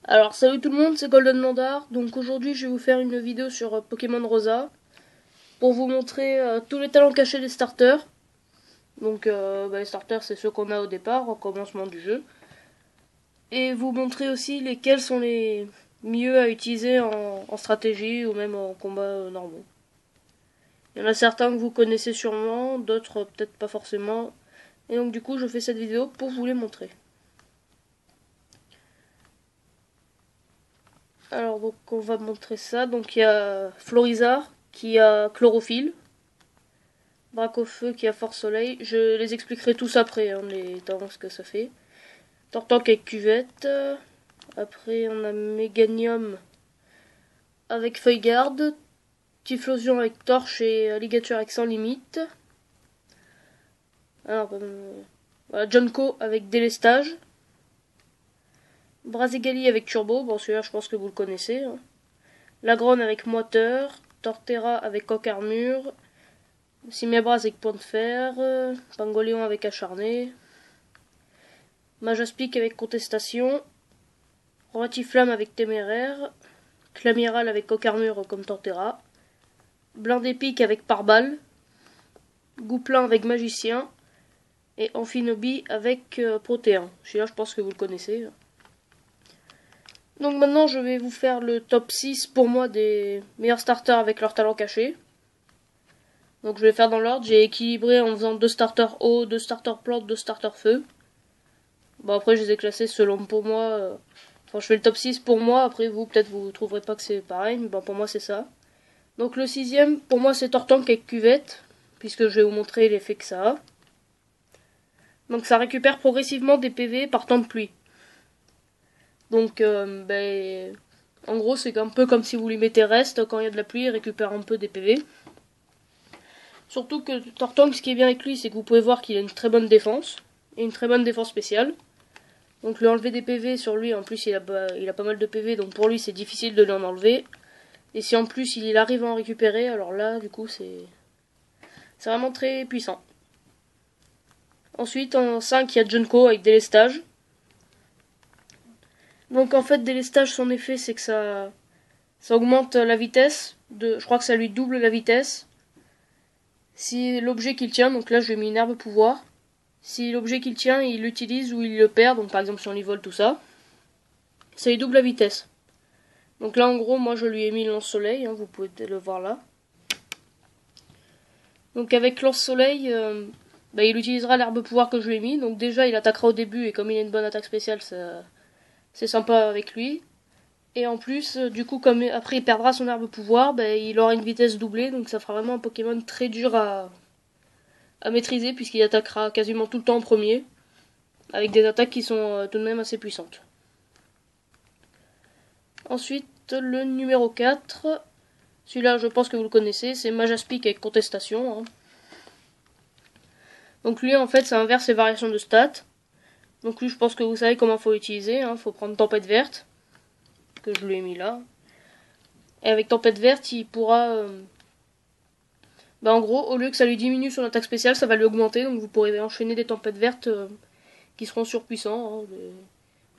Alors salut tout le monde, c'est Golden Mandar. Donc aujourd'hui je vais vous faire une vidéo sur Pokémon Rosa pour vous montrer tous les talents cachés des starters. Donc les starters c'est ceux qu'on a au départ, au commencement du jeu. Et vous montrer aussi lesquels sont les mieux à utiliser en stratégie ou même en combat normaux. Il y en a certains que vous connaissez sûrement, d'autres peut-être pas forcément. Et donc du coup je fais cette vidéo pour vous les montrer. Alors donc on va montrer ça. Donc il y a Florizard qui a Chlorophylle, Dracofeu qui a Force Soleil. Je les expliquerai tous après, hein, les tendances que ça fait. Tortank avec Cuvette. Après on a Méganium avec Feuillegarde. Typhlosion avec Torche et Alligator avec Sans Limite. Alors voilà, Jonko avec Délestage. Brazigali avec Turbo, bon celui-là je pense que vous le connaissez. Hein. Lagronne avec Moiteur. Torterra avec Coque Armure. Simebras avec Pont de Fer, Pangoléon avec Acharné, Majaspic avec Contestation, Roatiflamme avec Téméraire, Clamiral avec Coque-Armure comme Torterra, Blindépic avec Pare-Balles, Gouplin avec Magicien, et Amphinobi avec Protéin. Celui-là je pense que vous le connaissez. Donc maintenant je vais vous faire le top 6 pour moi des meilleurs starters avec leurs talents cachés. Donc je vais faire dans l'ordre, j'ai équilibré en faisant 2 starters eau, 2 starters plante, 2 starters feu. Bon après je les ai classés selon pour moi. Enfin je fais le top 6 pour moi, après vous peut-être vous trouverez pas que c'est pareil, mais bon pour moi c'est ça. Donc le sixième pour moi c'est Tortank avec Cuvette, puisque je vais vous montrer l'effet que ça a. Donc ça récupère progressivement des PV par temps de pluie. Donc en gros c'est un peu comme si vous lui mettez reste, quand il y a de la pluie il récupère un peu des PV. Surtout que Tortank, ce qui est bien avec lui, c'est que vous pouvez voir qu'il a une très bonne défense. Et une très bonne défense spéciale. Donc lui enlever des PV sur lui, en plus il a pas mal de PV, donc pour lui c'est difficile de lui en enlever. Et si en plus il arrive à en récupérer, alors là du coup c'est vraiment très puissant. Ensuite en 5 il y a Junko avec Délestage. Donc en fait Délestage son effet c'est que ça augmente la vitesse, je crois que ça lui double la vitesse. Si l'objet qu'il tient, donc là je lui ai mis une herbe pouvoir. Si l'objet qu'il tient, il l'utilise ou il le perd, donc par exemple si on lui vole tout ça, ça lui double la vitesse. Donc là en gros, moi je lui ai mis lance-soleil, hein, vous pouvez le voir là. Donc avec lance-soleil, il utilisera l'herbe pouvoir que je lui ai mis. Donc déjà il attaquera au début et comme il a une bonne attaque spéciale, c'est sympa avec lui. Et en plus, du coup comme après il perdra son herbe pouvoir, il aura une vitesse doublée, donc ça fera vraiment un Pokémon très dur à maîtriser puisqu'il attaquera quasiment tout le temps en premier. Avec des attaques qui sont tout de même assez puissantes. Ensuite, le numéro 4. Celui-là, je pense que vous le connaissez. C'est Majaspic avec Contestation. Hein. Donc lui, en fait, ça inverse les variations de stats. Donc lui, je pense que vous savez comment il faut l'utiliser. Il faut prendre Tempête Verte. Que je lui ai mis là. Et avec Tempête Verte, il pourra... en gros, au lieu que ça lui diminue son attaque spéciale, ça va lui augmenter. Donc vous pourrez enchaîner des Tempêtes Vertes qui seront surpuissants. Hein,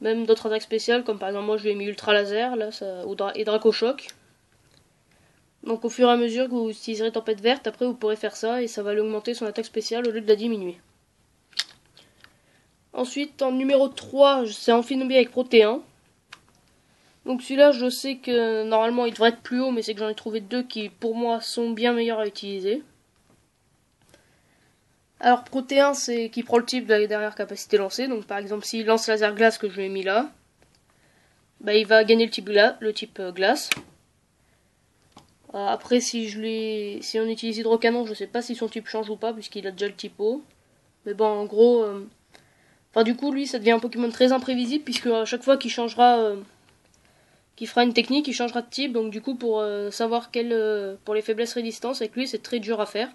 même d'autres attaques spéciales, comme par exemple moi je lui ai mis Ultra Laser là, et Draco Choc. Donc au fur et à mesure que vous utiliserez Tempête Verte, après vous pourrez faire ça et ça va lui augmenter son attaque spéciale au lieu de la diminuer. Ensuite en numéro 3, c'est Amphinobi avec Protéin. Donc celui-là je sais que normalement il devrait être plus haut, mais c'est que j'en ai trouvé 2 qui pour moi sont bien meilleurs à utiliser. Alors Protéin c'est qui prend le type de la dernière capacité lancée, donc par exemple s'il lance Laser Glace que je lui ai mis là, il va gagner le type glace. Après si on utilise Hydrocanon, je sais pas si son type change ou pas puisqu'il a déjà le type eau. Mais bon en gros, du coup lui ça devient un Pokémon très imprévisible puisque à chaque fois qu'il changera, qu'il fera une technique, il changera de type. Donc du coup pour savoir pour les faiblesses résistance avec lui c'est très dur à faire.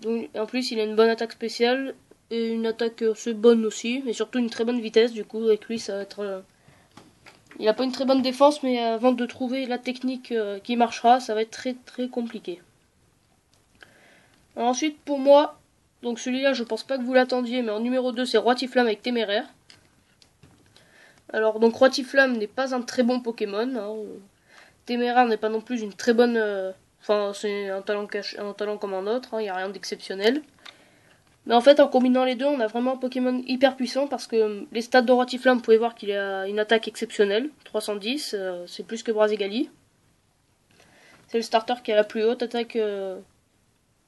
Donc en plus il a une bonne attaque spéciale et une attaque assez bonne aussi, mais surtout une très bonne vitesse. Du coup avec lui ça va être il a pas une très bonne défense, mais avant de trouver la technique qui marchera, ça va être très très compliqué. Alors ensuite, pour moi, donc celui-là, je pense pas que vous l'attendiez, mais en numéro 2, c'est Roatiflamme avec Téméraire. Alors donc Roitiflamme n'est pas un très bon Pokémon. Hein. Téméraire n'est pas non plus une très bonne... Enfin, c'est un talent, un talent comme un autre, il n'y a rien d'exceptionnel. Mais en fait, en combinant les deux, on a vraiment un Pokémon hyper puissant parce que les stats de Roitiflamme, vous pouvez voir qu'il a une attaque exceptionnelle. 310, c'est plus que Brazigali. C'est le starter qui a la plus haute attaque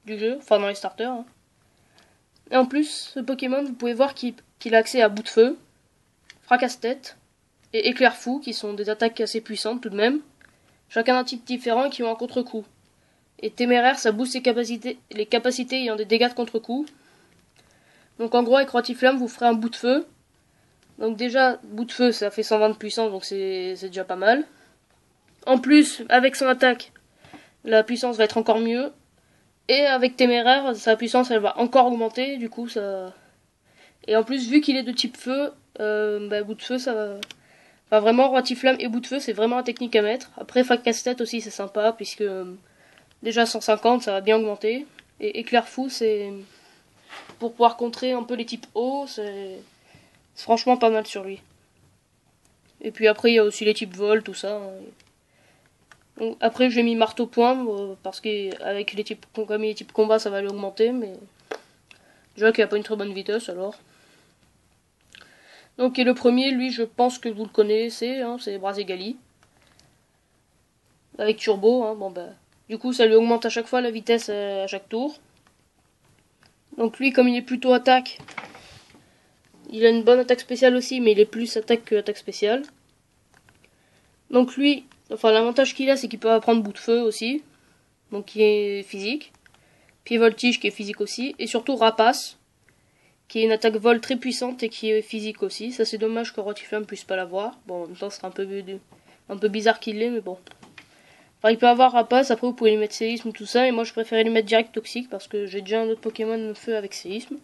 du jeu, enfin dans les starters. Hein. Et en plus, ce Pokémon, vous pouvez voir qu'il a accès à Bout de Feu, Fracasse-Tête et Éclair Fou, qui sont des attaques assez puissantes tout de même. Chacun d'un type différent et qui ont un contre-coup. Et Téméraire, ça booste les capacités ayant des dégâts de contre-coup. Donc en gros, avec Roitiflamme, vous ferez un Bout de Feu. Donc déjà, Bout de Feu, ça fait 120 de puissance, donc c'est déjà pas mal. En plus, avec son attaque, la puissance va être encore mieux. Et avec Téméraire, sa puissance, elle va encore augmenter, du coup, ça... Et en plus, vu qu'il est de type Feu, Bout de Feu, ça va... Enfin, vraiment, Roitiflamme et Bout de Feu, c'est vraiment la technique à mettre. Après, Fracasse-Tête aussi, c'est sympa, puisque... déjà 150, ça va bien augmenter. Et Éclair Fou, c'est... Pour pouvoir contrer un peu les types hauts, c'est franchement pas mal sur lui. Et puis après, il y a aussi les types vol, tout ça. Donc, après, j'ai mis marteau point, parce qu'avec les types, comme les types combat, ça va l'augmenter, mais déjà qu'il a pas une très bonne vitesse, alors. Donc, et le premier, lui, je pense que vous le connaissez, hein, c'est Brazigali. Avec turbo, hein, bon bah. Du coup, ça lui augmente à chaque fois la vitesse à chaque tour. Donc lui, comme il est plutôt attaque, il a une bonne attaque spéciale aussi, mais il est plus attaque que attaque spéciale. Donc lui, enfin l'avantage qu'il a, c'est qu'il peut apprendre Bout de Feu aussi, donc qui est physique. Puis Voltige qui est physique aussi, et surtout Rapace, qui est une attaque vol très puissante et qui est physique aussi. Ça c'est dommage que Roitiflamme puisse pas l'avoir. Bon, en même temps, c'est un peu bizarre qu'il l'ait, mais bon. Enfin, il peut avoir Rapace, après vous pouvez lui mettre Séisme, tout ça, et moi je préférais lui mettre direct Toxique, parce que j'ai déjà un autre Pokémon feu avec Séisme.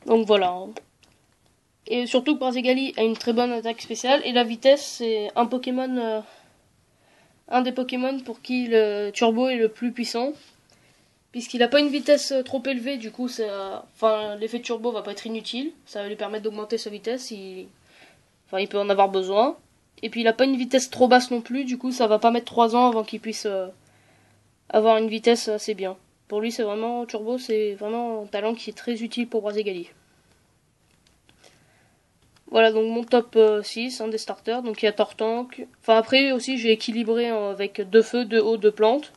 Donc voilà. Et surtout que Brazigali a une très bonne attaque spéciale, et la vitesse, c'est un Pokémon... un des Pokémon pour qui le Turbo est le plus puissant. Puisqu'il n'a pas une vitesse trop élevée, du coup, enfin, l'effet Turbo va pas être inutile. Ça va lui permettre d'augmenter sa vitesse, enfin, il peut en avoir besoin. Et puis il a pas une vitesse trop basse non plus, du coup ça va pas mettre 3 ans avant qu'il puisse avoir une vitesse assez bien. Pour lui c'est vraiment Turbo, c'est vraiment un talent qui est très utile pour Brazigali. Voilà donc mon top 6 des starters, donc il y a Tortank. Enfin après aussi j'ai équilibré avec 2 feux, 2 eau, 2 plantes.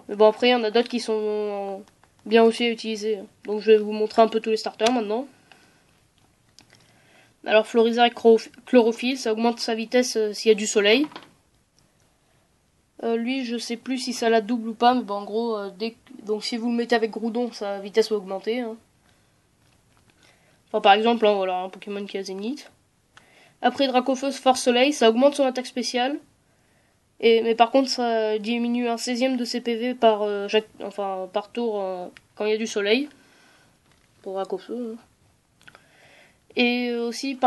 Mais bon après il y en a d'autres qui sont bien aussi à utiliser. Donc je vais vous montrer un peu tous les starters maintenant. Alors Florizarre et Chlorophylle, ça augmente sa vitesse s'il y a du soleil. Lui, je sais plus si ça la double ou pas, mais bon, en gros, donc si vous le mettez avec Groudon, sa vitesse va augmenter. Hein. Enfin, par exemple, hein, voilà, un Pokémon qui a Zénith. Après Dracofeu, Force Soleil, ça augmente son attaque spéciale. Mais par contre, ça diminue un 16ème de ses PV par tour quand il y a du soleil. Pour Dracofeu. Hein. Et aussi,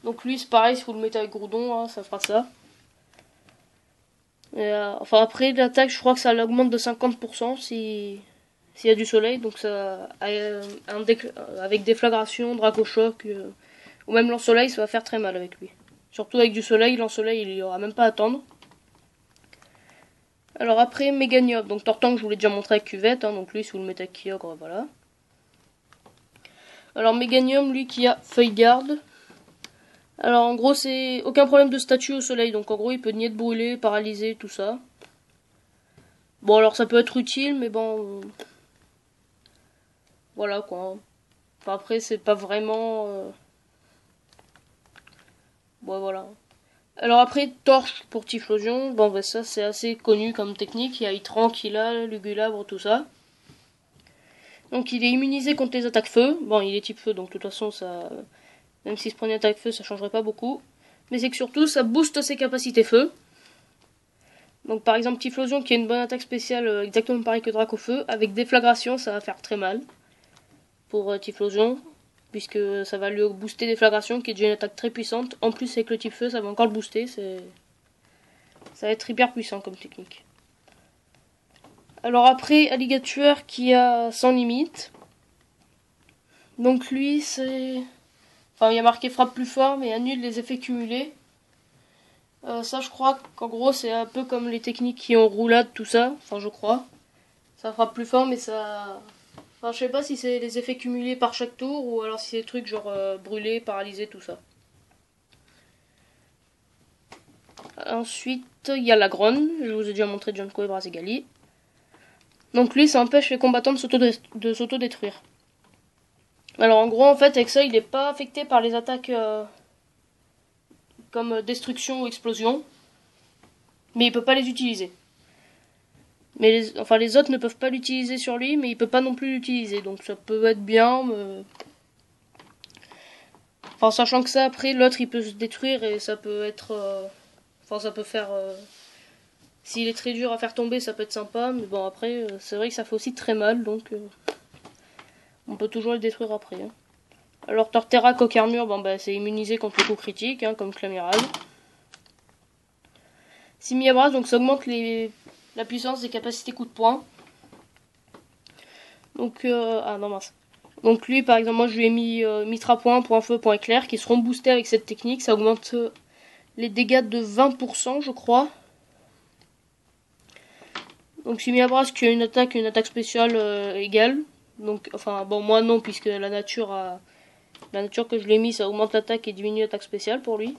donc lui, c'est pareil, si vous le mettez avec Groudon, hein, ça fera ça. Enfin après l'attaque, je crois que ça l'augmente de 50% s'il y a du soleil, donc ça avec déflagration, Dracochoc ou même lance-soleil, ça va faire très mal avec lui. Surtout avec du soleil, lance-soleil, il y aura même pas à attendre. Alors après Méganium, donc Tortank je vous l'ai déjà montré avec Cuvette, hein, donc lui si vous le mettez avec Kyogre, voilà. Alors Méganium, lui qui a Feuille Garde. Alors en gros c'est aucun problème de statut au soleil, donc en gros il peut nier de brûler, paralyser, tout ça. Bon alors ça peut être utile, mais bon... voilà quoi. Enfin, après c'est pas vraiment... bon voilà. Alors après Torche pour Typhlosion, bon bah ça c'est assez connu comme technique, il y a Hitran, Kila, Lugulabre, tout ça. Donc il est immunisé contre les attaques feu, bon il est type feu donc de toute façon ça... Même s'il se prenait attaque feu ça changerait pas beaucoup. Mais c'est que surtout ça booste ses capacités feu. Donc par exemple Typhlosion qui a une bonne attaque spéciale exactement pareil que Dracofeu, avec déflagration ça va faire très mal pour Typhlosion, puisque ça va lui booster Déflagration qui est déjà une attaque très puissante. En plus avec le type feu ça va encore le booster, ça va être hyper puissant comme technique. Alors après Alligator qui a sans limite. Donc lui c'est... Enfin, il y a marqué frappe plus fort, mais annule les effets cumulés. Ça, je crois qu'en gros, c'est un peu comme les techniques qui ont roulade, tout ça. Enfin, je crois. Ça frappe plus fort, mais ça... Enfin, je sais pas si c'est les effets cumulés par chaque tour, ou alors si c'est des trucs genre brûlé, paralysé, tout ça. Ensuite, il y a la grogne. Je vous ai déjà montré Junko et Brazigali. Donc lui, ça empêche les combattants de s'auto-détruire. Alors en gros, en fait, avec ça, il n'est pas affecté par les attaques comme destruction ou explosion. Mais il peut pas les utiliser. Mais les autres ne peuvent pas l'utiliser sur lui, mais il peut pas non plus l'utiliser. Donc ça peut être bien, mais... Enfin, sachant que ça, après, l'autre, il peut se détruire et ça peut être... Enfin, ça peut faire... S'il est très dur à faire tomber, ça peut être sympa. Mais bon, après, c'est vrai que ça fait aussi très mal, donc... on peut toujours le détruire après. Hein. Alors, Torterra, coque armure, bon, bah, c'est immunisé contre les coups critiques, hein, comme Clamiral. Simiabras, donc ça augmente la puissance des capacités coup de poing. Donc, ah non mince. Donc lui, par exemple, moi je lui ai mis Mitra point, point feu, point éclair, qui seront boostés avec cette technique. Ça augmente les dégâts de 20%, je crois. Donc Simiabras qui a une attaque spéciale égale. Donc, enfin, bon, moi non, puisque la nature que je l'ai mis, ça augmente l'attaque et diminue l'attaque spéciale pour lui.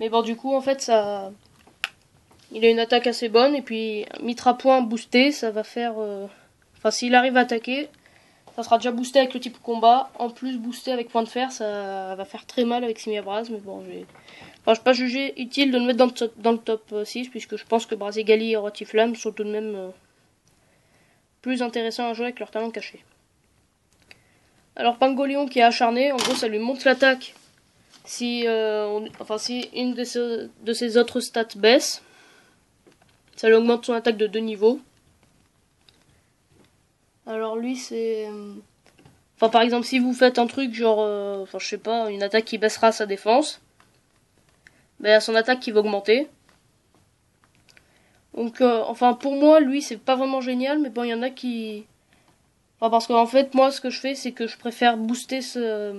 Mais bon, du coup, en fait, ça... Il a une attaque assez bonne, et puis Mitra point boosté, ça va faire... Enfin, s'il arrive à attaquer, ça sera déjà boosté avec le type combat. En plus, boosté avec point de fer, ça va faire très mal avec Simiabras. Mais bon, je vais pas juger utile de le mettre dans le top 6, puisque je pense que Brazigali et Rotiflamme sont tout de même plus intéressants à jouer avec leur talent caché. Alors, Pangolion qui est acharné, en gros, ça lui monte l'attaque si une de ses autres stats baisse. Ça lui augmente son attaque de 2 niveaux. Alors lui, c'est... Enfin, par exemple, si vous faites un truc genre... Enfin, je sais pas, une attaque qui baissera sa défense, ben, il y a son attaque qui va augmenter. Donc, enfin, pour moi, lui, c'est pas vraiment génial, mais bon, il y en a qui... Enfin, parce qu'en fait, moi, ce que je fais, c'est que je préfère booster ce...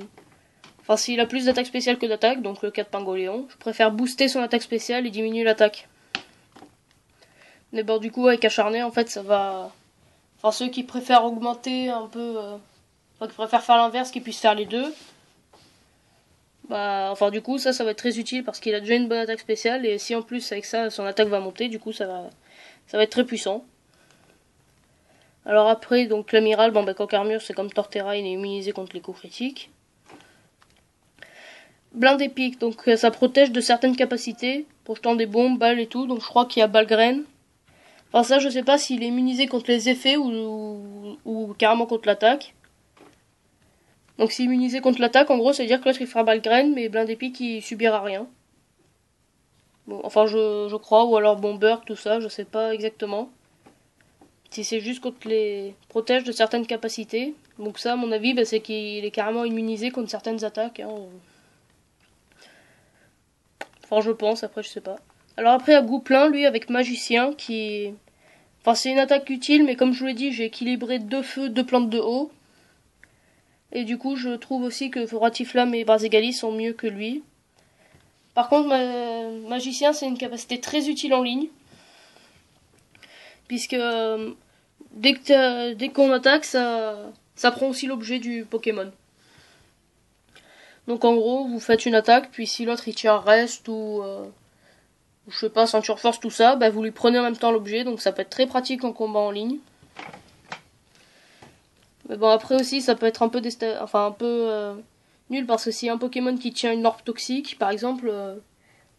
Enfin, s'il a plus d'attaque spéciale que d'attaque, donc le cas de Pangolion, je préfère booster son attaque spéciale et diminuer l'attaque. Mais bon, du coup, avec acharné, en fait, ça va... Enfin, ceux qui préfèrent augmenter un peu... Enfin, qui préfèrent faire l'inverse, qui puissent faire les deux. Bah, enfin, du coup, ça va être très utile parce qu'il a déjà une bonne attaque spéciale. Et si en plus, avec ça, son attaque va monter, du coup, ça va être très puissant. Alors après, donc l'amiral, bon, bah, coque armure, c'est comme Torterra, il est immunisé contre les coups critiques. Blinde épique, donc ça protège de certaines capacités, projetant des bombes, balles et tout. Donc je crois qu'il y a balle-graine. Enfin, ça, je sais pas s'il est immunisé contre les effets ou carrément contre l'attaque. Donc s'il est immunisé contre l'attaque, en gros, ça veut dire que l'autre il fera balle-graine, mais blinde épique il subira rien. Bon, enfin, je crois, ou alors bomber, tout ça, je sais pas exactement. Si c'est juste contre les protège de certaines capacités. Donc ça, à mon avis, bah, c'est qu'il est carrément immunisé contre certaines attaques. Hein. Enfin, je pense, après, je sais pas. Alors après, à Gouplin, lui, avec Magicien, qui... Enfin, c'est une attaque utile, mais comme je vous l'ai dit, j'ai équilibré 2 feux, 2 plantes de haut. Et du coup, je trouve aussi que Rotiflamme et Brazigali sont mieux que lui. Par contre, Magicien, c'est une capacité très utile en ligne. Puisque dès qu'on attaque, ça prend aussi l'objet du Pokémon. Donc en gros, vous faites une attaque, puis si l'autre il tire reste ou je sais pas, ceinture force, tout ça, bah, vous lui prenez en même temps l'objet, donc ça peut être très pratique en combat en ligne. Mais bon, après aussi, ça peut être un peu, nul, parce que s'il y a un Pokémon qui tient une orbe toxique, par exemple,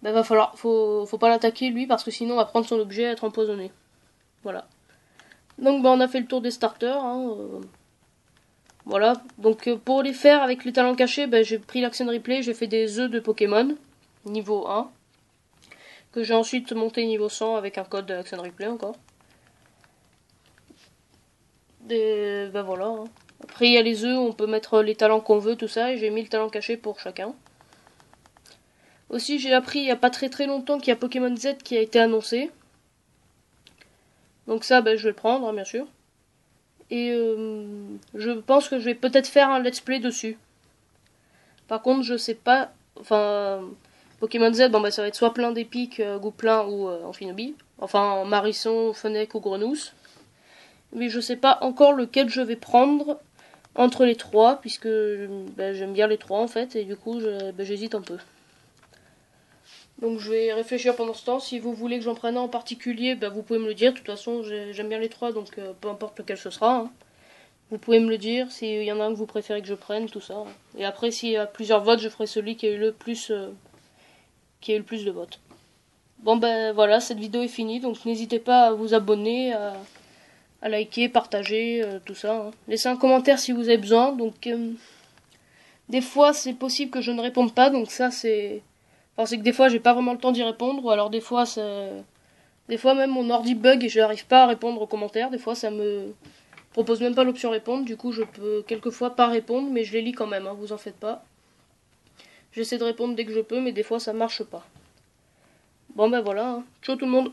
bah, faut pas l'attaquer lui, parce que sinon on va prendre son objet et être empoisonné. Voilà. Donc bah, on a fait le tour des starters. Hein, voilà. Donc pour les faire avec les talents cachés, bah, j'ai pris l'Action Replay, j'ai fait des œufs de Pokémon, niveau 1. Que j'ai ensuite monté niveau 100 avec un code Action Replay encore. Et bah voilà. Hein. Après il y a les œufs, on peut mettre les talents qu'on veut, tout ça, et j'ai mis le talent caché pour chacun. Aussi j'ai appris il y a pas très longtemps qu'il y a Pokémon Z qui a été annoncé. Donc ça, bah, je vais le prendre, hein, bien sûr. Et je pense que je vais peut-être faire un let's play dessus. Par contre, je sais pas, enfin, Pokémon Z, bon bah ça va être soit plein d'épiques, Gouplin ou Amphinobi, enfin Marisson, Fennec ou Grenousse. Mais je sais pas encore lequel je vais prendre entre les trois, puisque bah, j'aime bien les trois en fait, et du coup j'hésite un peu. Donc je vais réfléchir pendant ce temps. Si vous voulez que j'en prenne un en particulier, bah, vous pouvez me le dire. De toute façon, j'aime bien les trois, donc peu importe lequel ce sera. Hein. Vous pouvez me le dire s'il y en a un que vous préférez que je prenne, tout ça. Et après, s'il y a plusieurs votes, je ferai celui qui a eu le plus, de votes. Bon ben voilà, cette vidéo est finie, donc n'hésitez pas à vous abonner, à liker, partager, tout ça. Hein. Laissez un commentaire si vous avez besoin. Donc des fois, c'est possible que je ne réponde pas, donc ça c'est... Enfin, c'est que des fois, j'ai pas vraiment le temps d'y répondre, ou alors des fois, même mon ordi bug et je n'arrive pas à répondre aux commentaires. Des fois, ça me propose même pas l'option répondre, du coup, je peux quelquefois pas répondre, mais je les lis quand même, hein, vous en faites pas. J'essaie de répondre dès que je peux, mais des fois, ça marche pas. Bon ben voilà, hein. Ciao tout le monde.